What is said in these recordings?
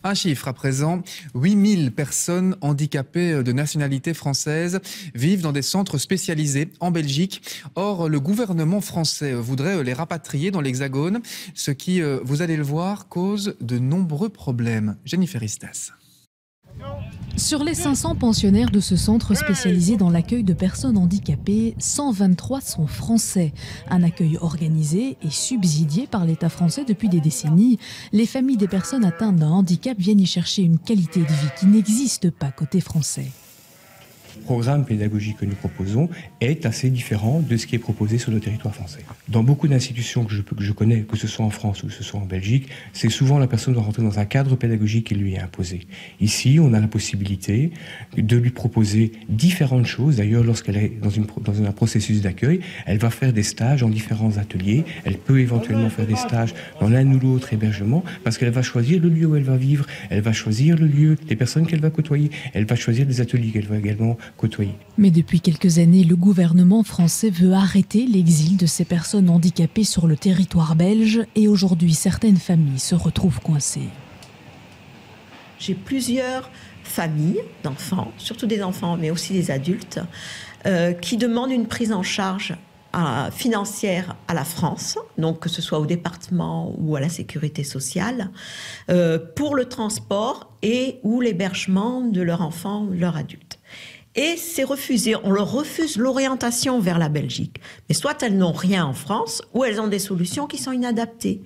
Un chiffre à présent, 8000 personnes handicapées de nationalité française vivent dans des centres spécialisés en Belgique. Or, le gouvernement français voudrait les rapatrier dans l'Hexagone, ce qui, vous allez le voir, cause de nombreux problèmes. Jennifer Istas. Sur les 500 pensionnaires de ce centre spécialisé dans l'accueil de personnes handicapées, 123 sont français. Un accueil organisé et subsidié par l'État français depuis des décennies. Les familles des personnes atteintes d'un handicap viennent y chercher une qualité de vie qui n'existe pas côté français. Le programme pédagogique que nous proposons est assez différent de ce qui est proposé sur le territoire français. Dans beaucoup d'institutions que je connais, que ce soit en France ou que ce soit en Belgique, c'est souvent la personne doit rentrer dans un cadre pédagogique qui lui est imposé. Ici, on a la possibilité de lui proposer différentes choses. D'ailleurs, lorsqu'elle est dans un processus d'accueil, elle va faire des stages en différents ateliers. Elle peut éventuellement faire des stages dans l'un ou l'autre hébergement parce qu'elle va choisir le lieu où elle va vivre, elle va choisir le lieu, les personnes qu'elle va côtoyer, elle va choisir les ateliers qu'elle va également côtoyer. Mais depuis quelques années, le gouvernement français veut arrêter l'exil de ces personnes handicapées sur le territoire belge et aujourd'hui, certaines familles se retrouvent coincées. J'ai plusieurs familles d'enfants, surtout des enfants, mais aussi des adultes, qui demandent une prise en charge financière à la France, donc que ce soit au département ou à la sécurité sociale, pour le transport et ou l'hébergement de leur enfant ou de leur adulte. Et c'est refusé, on leur refuse l'orientation vers la Belgique. Mais soit elles n'ont rien en France, ou elles ont des solutions qui sont inadaptées.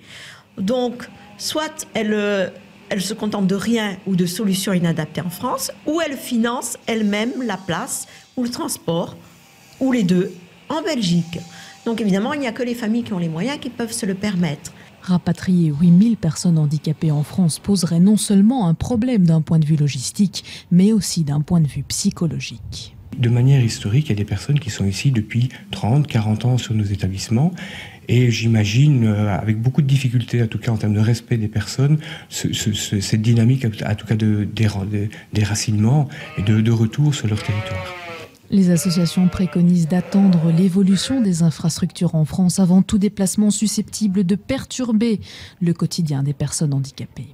Donc, soit elles se contentent de rien ou de solutions inadaptées en France, ou elles financent elles-mêmes la place ou le transport, ou les deux, en Belgique. Donc évidemment, il n'y a que les familles qui ont les moyens qui peuvent se le permettre. Rapatrier 8000 personnes handicapées en France poserait non seulement un problème d'un point de vue logistique, mais aussi d'un point de vue psychologique. De manière historique, il y a des personnes qui sont ici depuis 30, 40 ans sur nos établissements. Et j'imagine, avec beaucoup de difficultés, en tout cas en termes de respect des personnes, cette dynamique, en tout cas de déracinement et de retour sur leur territoire. Les associations préconisent d'attendre l'évolution des infrastructures en France avant tout déplacement susceptible de perturber le quotidien des personnes handicapées.